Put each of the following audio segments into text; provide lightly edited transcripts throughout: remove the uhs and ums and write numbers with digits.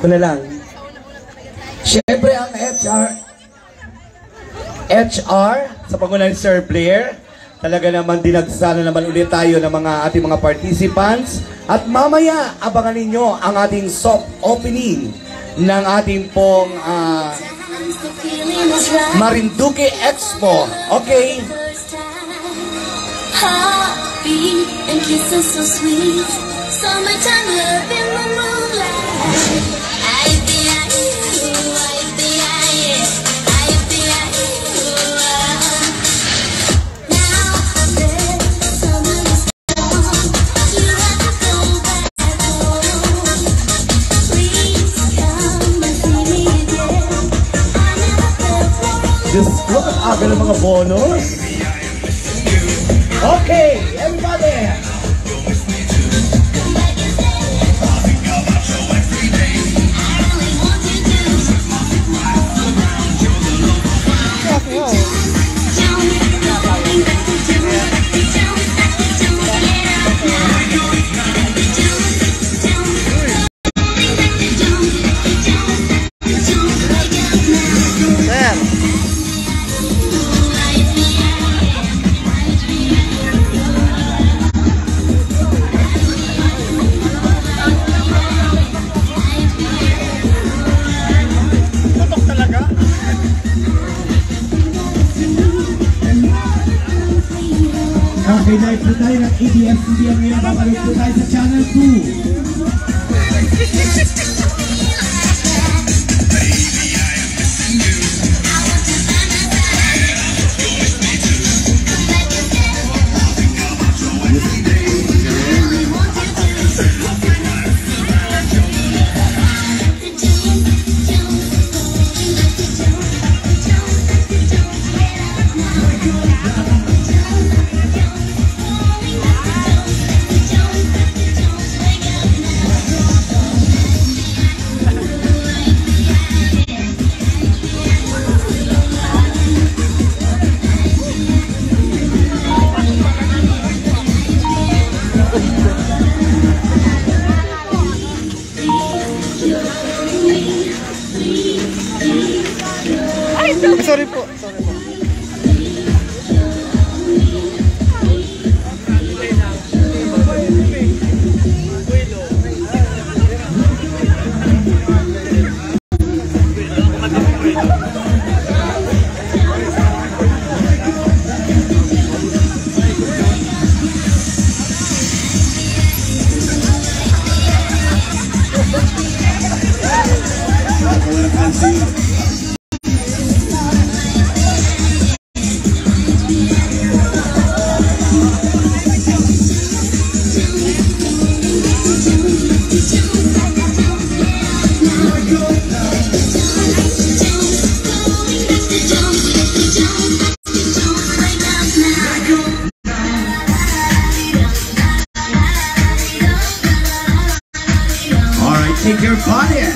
Ito na lang. Siyempre ang HR sa pangunan ni Sir Blair. Talaga naman dinagsana naman ulit tayo ng mga ating mga participants. At mamaya, abangan ninyo ang ating soft opening ng ating pong Marinduque Expo. Okay? Heartbeat and kisses so sweet. Summertime love in the moonlight. Diyos ko, ang aga ng mga bonus. Okay, everybody! Okay, dahil po tayo ng ABS-CBN ngayon, babalik po tayo sa Channel 2. Sorry po. Take your body in.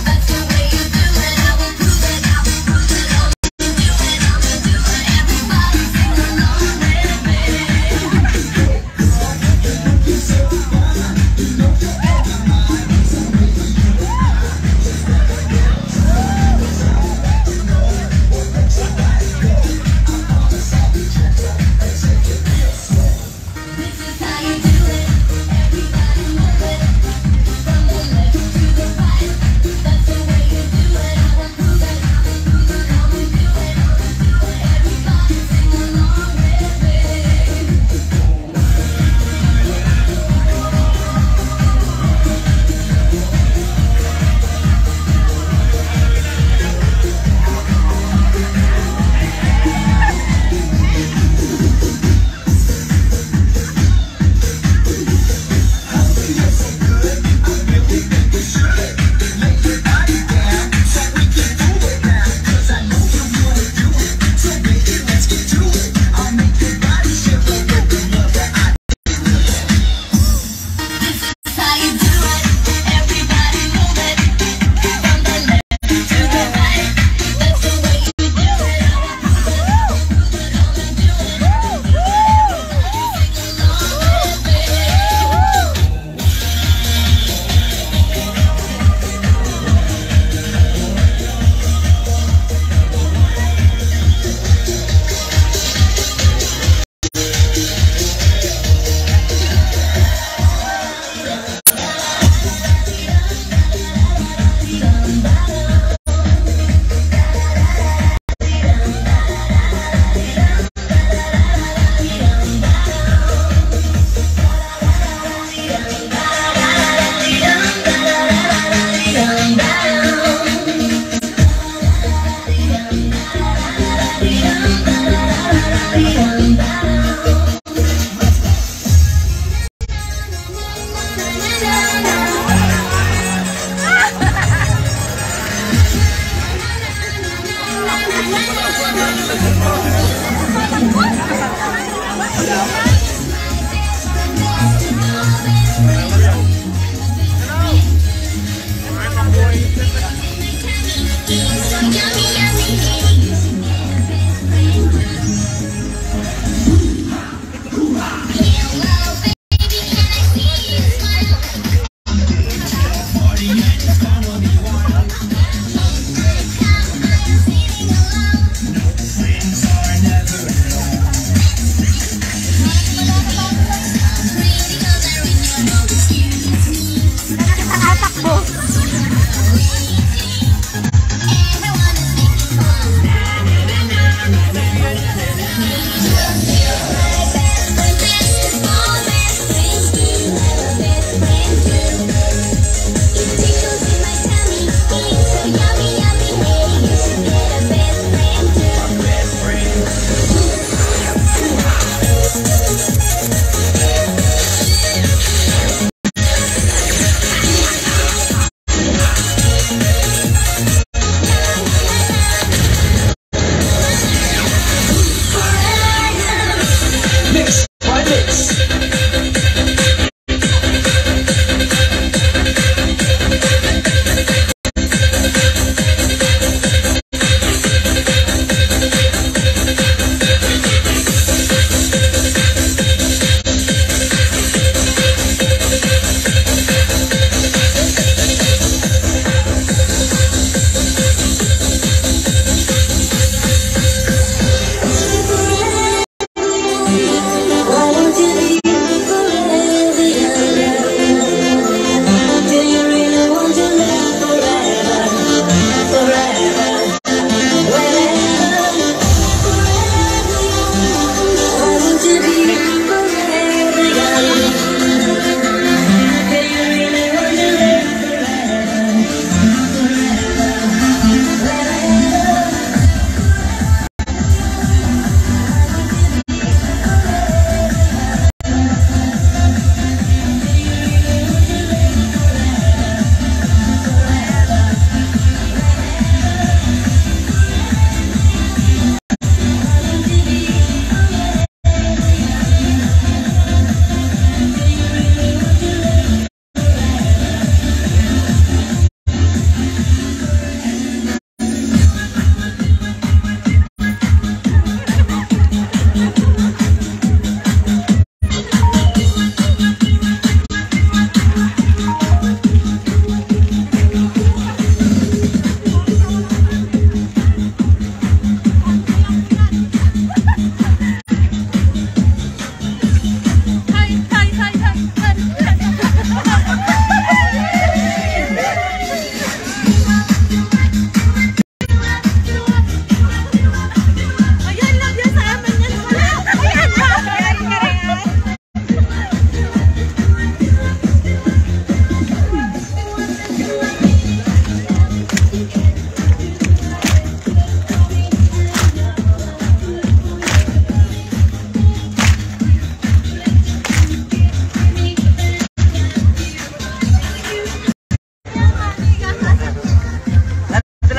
That's the way you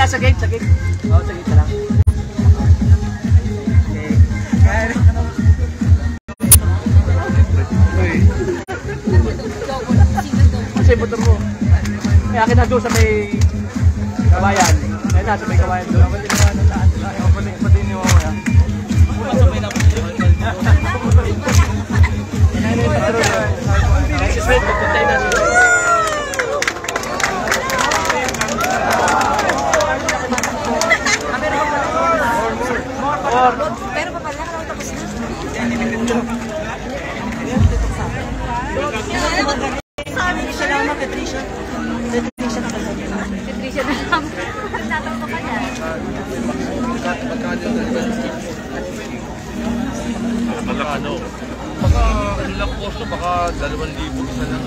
sa gate, sa gate. Oo, sa gate lang. Okay. Kaya kasi motor mo. Kaya akin na doon sa may kabayan. Kaya na sa may kabayan doon. Ako din naman ang daan. Ako pa din yung ako. Mula sa may naman. Straight, pagpuntay na siya. Pero pa pala, tapos na. Patricia lang na, Patricia. Patricia na kasi. Patricia na lang. Natawa ka niya. Magkano? Baka ilang kosto, baka 2,000 isa lang.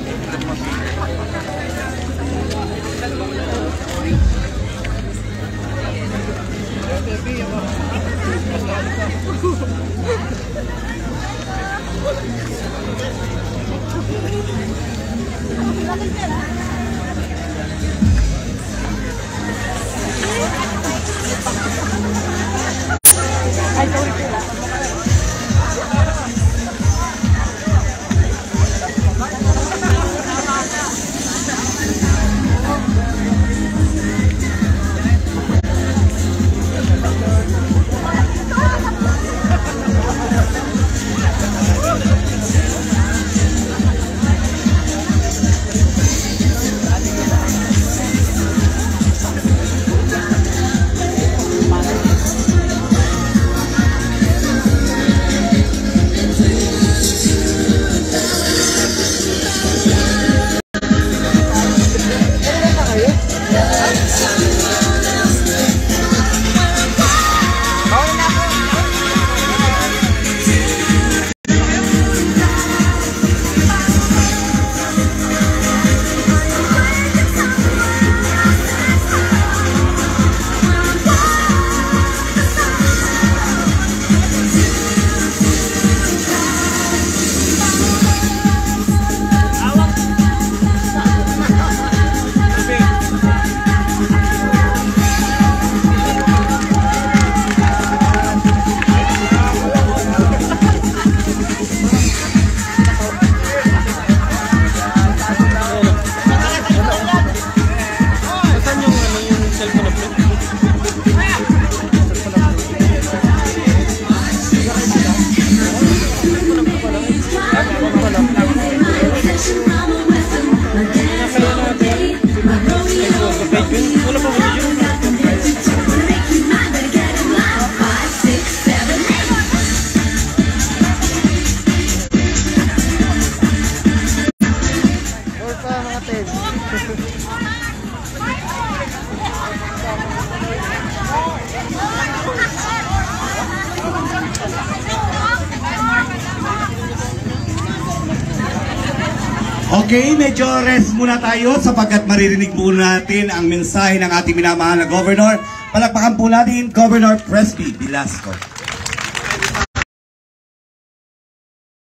Okay, medyo rest muna tayo sapagkat maririnig po natin ang mensahe ng ating minamahal na Governor. Palakpakan po natin, Governor Presby Velasco.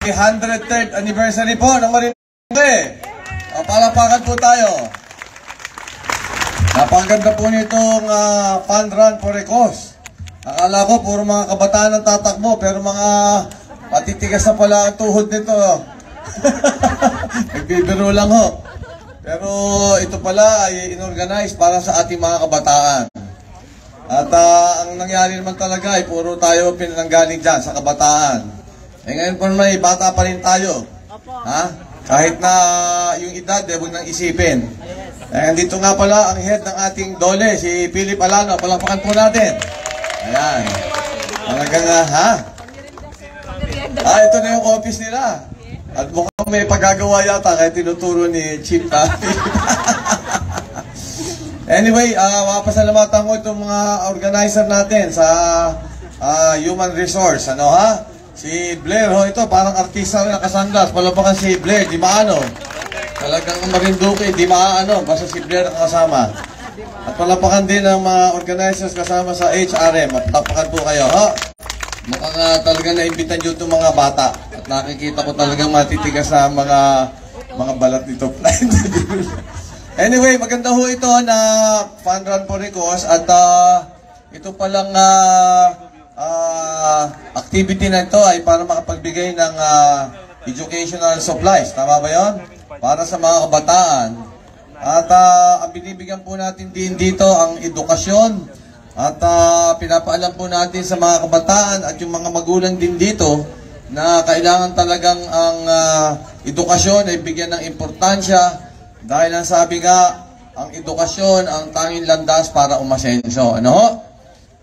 103rd anniversary po ng Marinduque. Palakpakan po tayo. Napakaganda po nitong fun run for a cause. Akala ko puro mga kabataan ang tatakbo pero mga matitigas na pala ang tuhod nito. Nagbibiro lang ho. Pero ito pala ay inorganize para sa ating mga kabataan. At ang nangyari naman talaga ay puro tayo pinanggaling dyan sa kabataan. Ngayon po may bata pa rin tayo. Ha? Kahit na yung edad, huwag nang isipin. Dito nga pala ang head ng ating dole, si Philip Alano. Palakpakan po natin. Ayan. Talagang ha? Ito na yung office nila. At mukhang may pagagawa yata kahit tinuturo ni Chief Anyway, mapasalamatan ko itong mga organizer natin sa Human Resource. Ano ha? Si Blair ho, ito parang artista rin nakasanglas. Palapakan si Blair, di maano. Talagang Marinduque, di maano. Basta si Blair nakasama. At palapakan din ang mga organizers kasama sa HRM. Palapakan po kayo ha? Mukhang talagang naimbitan nyo itong mga bata. At nakikita ko talagang matitigas na mga balat nito. Anyway, maganda ho ito na fun run for Ricos at ito palang activity na ito ay para makapagbigay ng educational supplies. Tama ba yun? Para sa mga kabataan. At ang binibigyan po natin din dito ang edukasyon. At pinapaalam po natin sa mga kabataan at yung mga magulang din dito na kailangan talagang ang edukasyon ay bigyan ng importansya dahil ang sabi nga, ang edukasyon ang tanging landas para umasenso. Ano ho?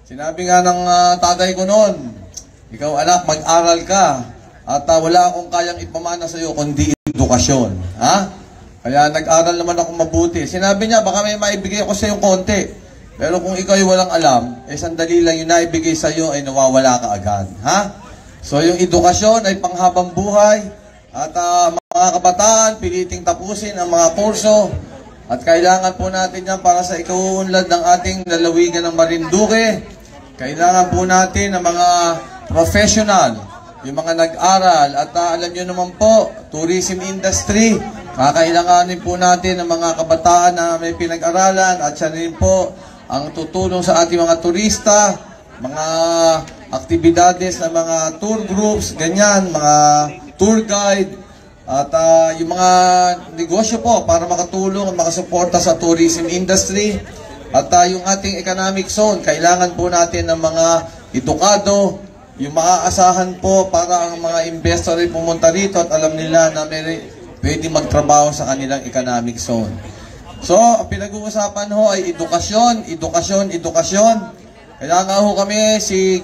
Sinabi nga ng tatay ko noon, ikaw anak, mag-aral ka at wala akong kayang ipamana sa iyo kundi edukasyon. Ha? Kaya nag-aral naman ako mabuti. Sinabi niya, baka may maibigay ako sa iyo konti. Pero kung ikaw ay walang alam, sandali lang yung naibigay sa iyo ay nawawala ka agad. Ha? So yung edukasyon ay panghabang buhay. At mga kabataan, piliting tapusin ang mga kurso. At kailangan po natin yan para sa ikauunlad ng ating lalawigan ng Marinduque. Kailangan po natin ng mga professional, yung mga nag-aral. At alam nyo naman po, tourism industry, kakailanganin po natin ng mga kabataan na may pinag-aralan. At siya rin po ang tutulong sa ating mga turista, mga aktibidades ng mga tour groups, ganyan, mga tour guide, at yung mga negosyo po para makatulong at makasuporta sa tourism industry. At yung ating economic zone, kailangan po natin ng mga edukado, yung maaasahan po para ang mga investor ay pumunta rito at alam nila na may pwede magtrabaho sa kanilang economic zone. So, ang pinag-uusapan ho ay edukasyon, edukasyon, edukasyon. Kaya nga ho kami si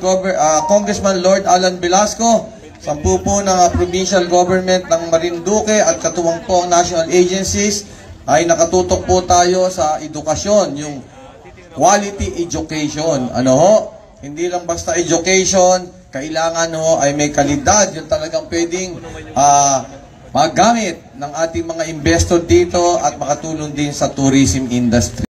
Congressman Lord Alan Velasco, sampu po ng provincial government ng Marinduque at katuwang po ang national agencies ay nakatutok po tayo sa edukasyon, yung quality education. Ano ho? Hindi lang basta education, kailangan ho ay may kalidad, yung talagang pwedeng magamit ng ating mga investor dito at makatulong din sa tourism industry.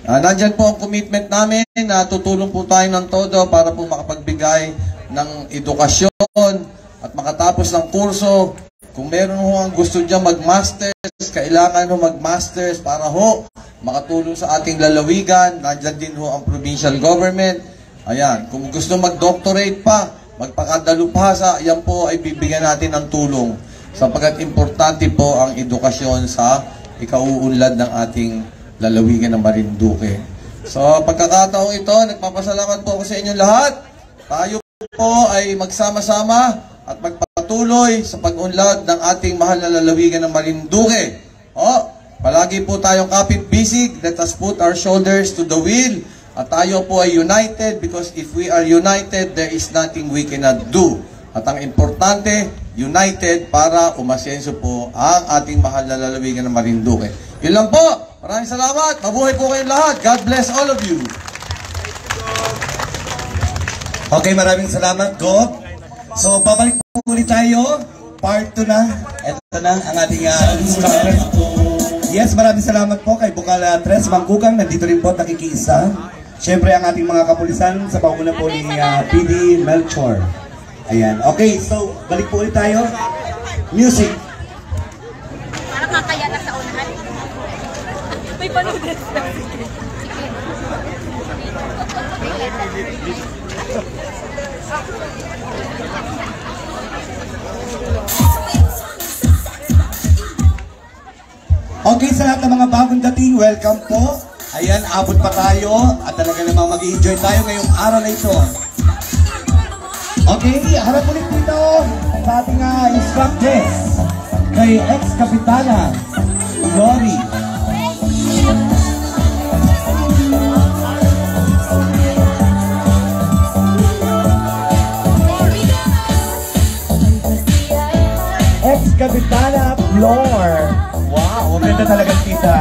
Nandyan po ang commitment namin na tutulong po tayo ng todo para po makapagbigay ng edukasyon at makatapos ng kurso. Kung meron ho ang gusto dyan mag-masters, kailangan ho mag-masters para ho makatulong sa ating lalawigan. Nandyan din ho ang provincial government. Ayan, kung gusto mag-doctorate pa, magpakadalubhasa, yan po ay bibigyan natin ng tulong sapagkat importante po ang edukasyon sa ikauunlad ng ating lalawigan ng Marinduque. So, pagkakataong ito, nagpapasalamat po ako sa inyong lahat. Tayo po ay magsama-sama at magpatuloy sa pag-unlad ng ating mahal na lalawigan ng Marinduque. Palagi po tayong kapit-bisig. Let us put our shoulders to the wheel. At tayo po ay united because if we are united, there is nothing we cannot do. At ang importante, united para umasenso po ang ating mahal na lalawigan ng Marinduque. Yun lang po. Maraming salamat. Mabuhay po kayong lahat. God bless all of you. Okay, maraming salamat, Go. So, babalik po ulit tayo. Part 2 na. Ito na ang ating instructor. Yes, maraming salamat po kay Bukal Tres Mangkugang. Nandito rin po nakikiisa. Siyempre, ang ating mga kapulisan sa panguna po ni PD Melchor. Ayan. Okay, so, balik po ulit tayo. Music. Parang kakaya na sa unahan. May panulit. Okay, sa lahat ng mga bagong dating, welcome po. Ayan, abot pa tayo at talaga namang mag-enjoy tayo ngayong araw na ito. Okay, harap ulit dito sa ating instructors kay ex-kapitana Glory. Ex-kapitana Flor. Wow, maganda talaga kita.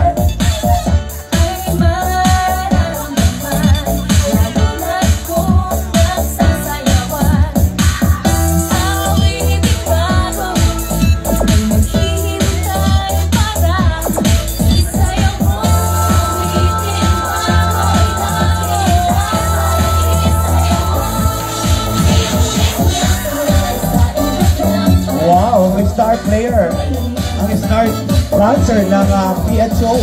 Wow, ang star player. Ang star sponsor ng PHO.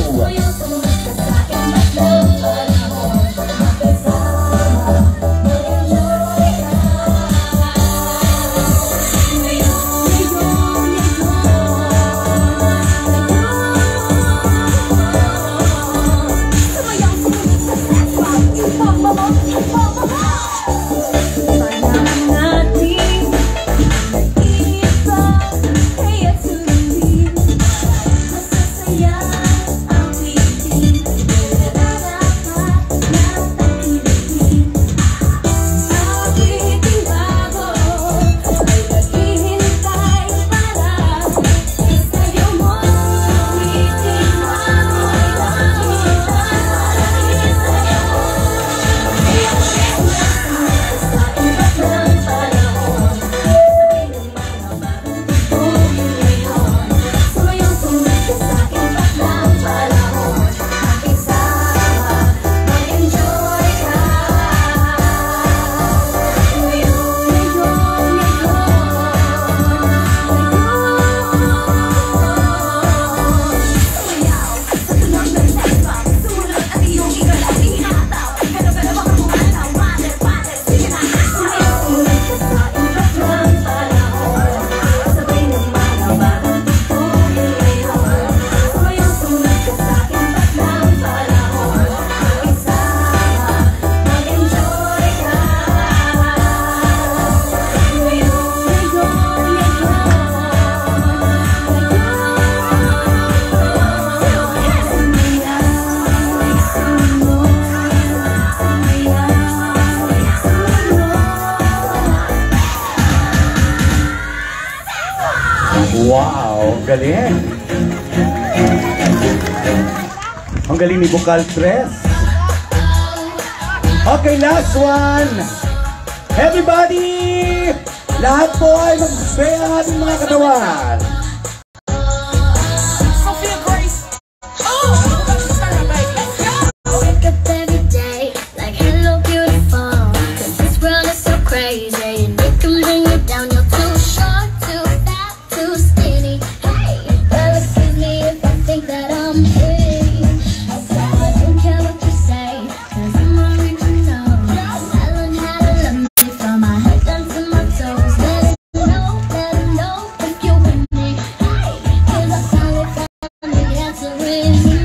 Wow, galing. Ang galing ni Vocal Tres. Okay, last one. Everybody! Lahat po ay mag-spray ang ating mga katawan. Wake up every day like hello beautiful, 'cause this world is so crazy and it can bring you down. You're too short, too fat, too skinny. Hey, well excuse me if I think that I'm pretty. I don't care what you say, 'cause I'm original. I learned how to love me from my head down to my toes. Let it know if you with me. Hey, 'cause I finally found the answer in me.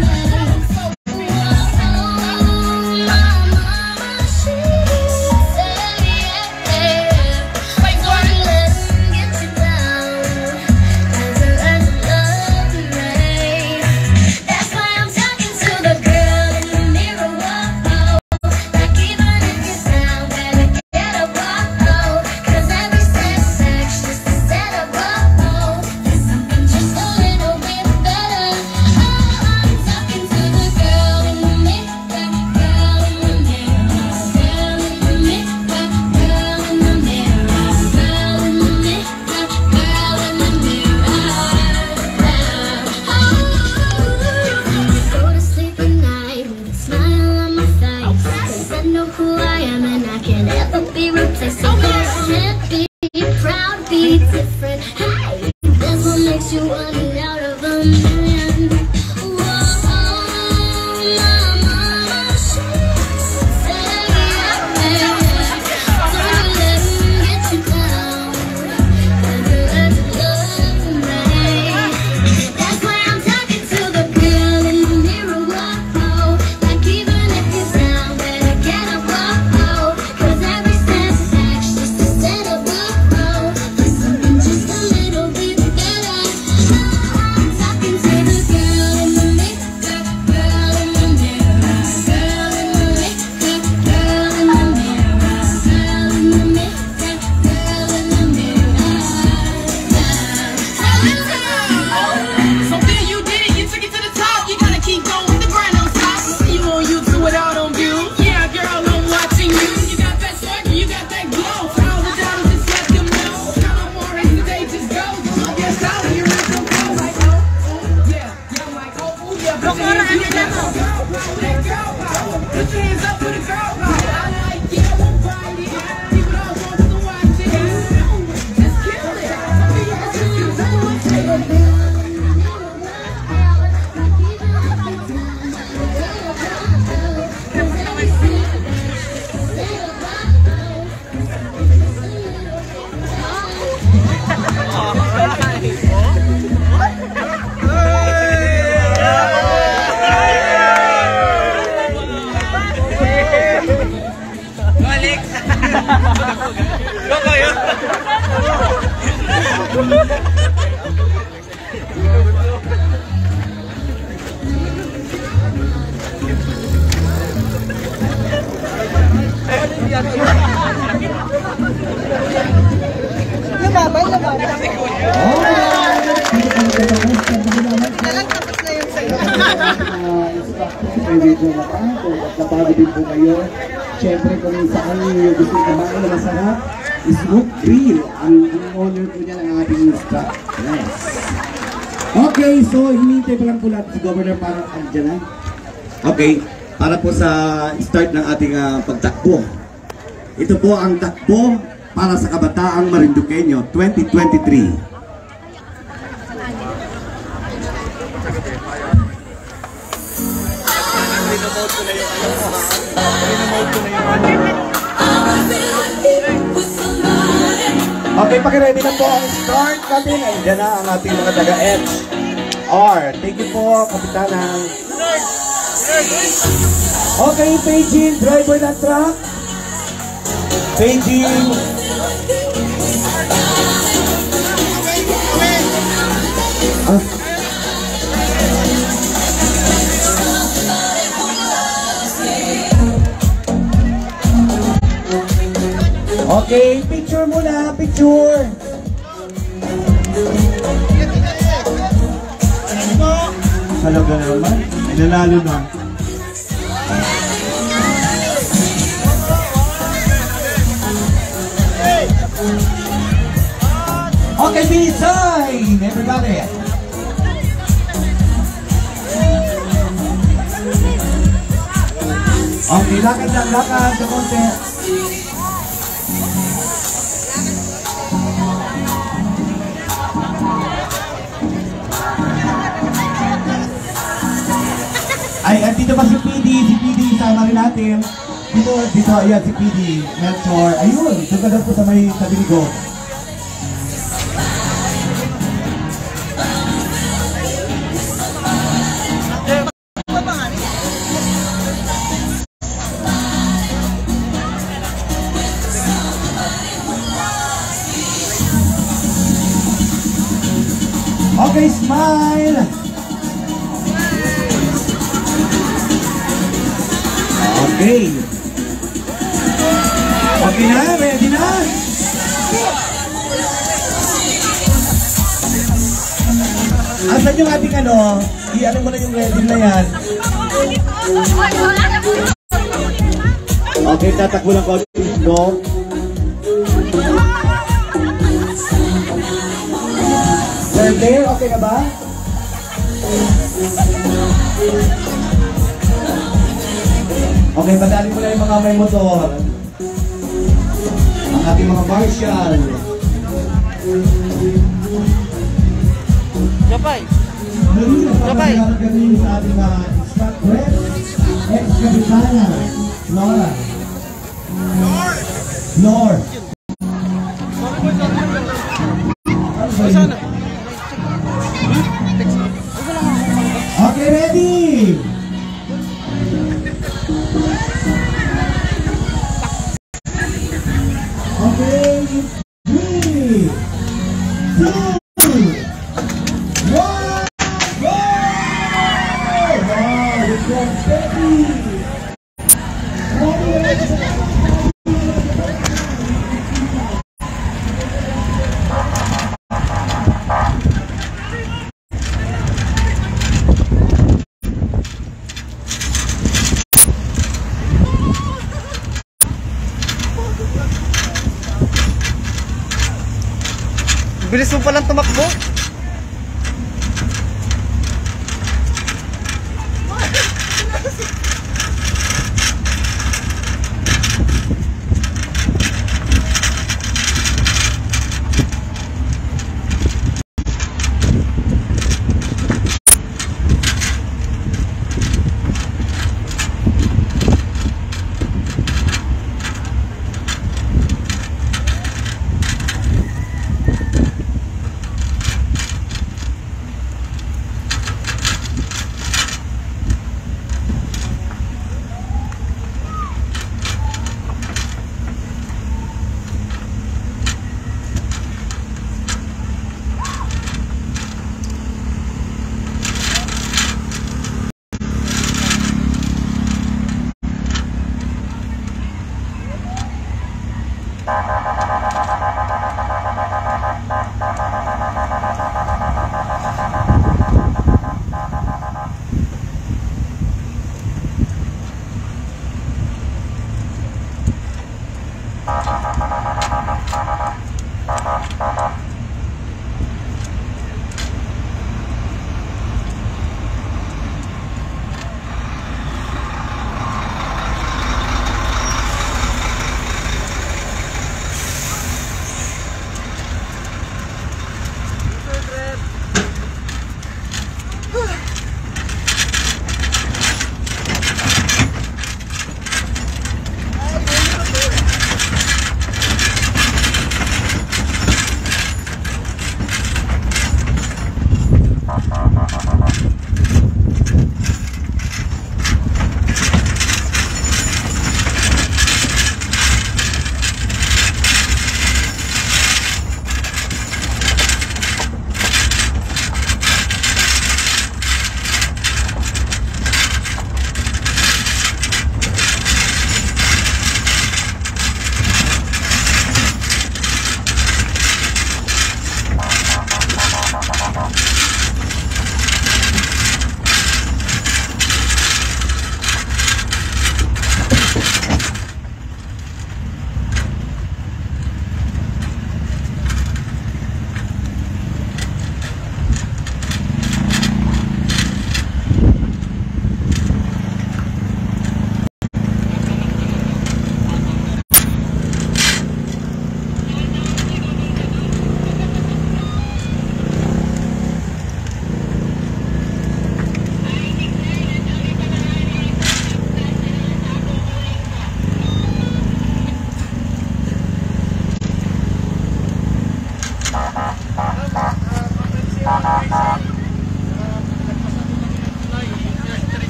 You running out of a million. Just Lumaban, lumaban. Nalang tapos na yung sayo. May video na pa, kung napagod din po kayo. Siyempre kung saan yung gusto kumain na masarap, Smoke Grill. Ang owner po niya ng ating staff. Yes. Okay, so hinihintay pa lang po natin si Governor para andyan na. Okay, para po sa start ng ating pagtakbo. Ito po ang takbo para sa Kabataang Marinduqueño 2023. Okay, pakiready na po ang start natin. Ayan na ang ating mga taga-HR. Thank you po, Kapitana. Okay, paging driver ng truck. Paging. Okay, picture muna, picture. Talaga naman, may nanalo na. Okay, finish sign, everybody. Okay, lakad lang, lakad sa konti. Ay, dito pa si PD, sama rin natin. Dito, ayan si PD, Melchor. Ayun, doon ka daw po sa may tabi ko. Okay, smile! Okay. Okay na, ready na? Asan yung ating ano? I-ano mo na yung ready na yan. Okay, tatakbo lang ko. No? Sir Blair, okay na ba? Okay, padali mo na yung mga may motor. Ang ating mga marshal. Gapay! Gapay! Sa ating mga instructor, ex-kapitana, Laura. Lord. Okay, ready? Okay, 3, 2, 1, go! Wow, let's go, baby! Bilis mo palang tumakbo.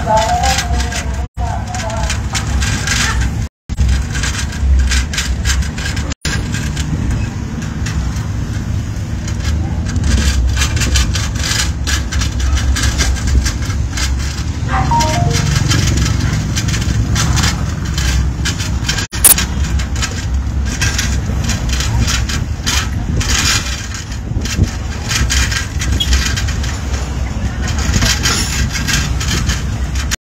At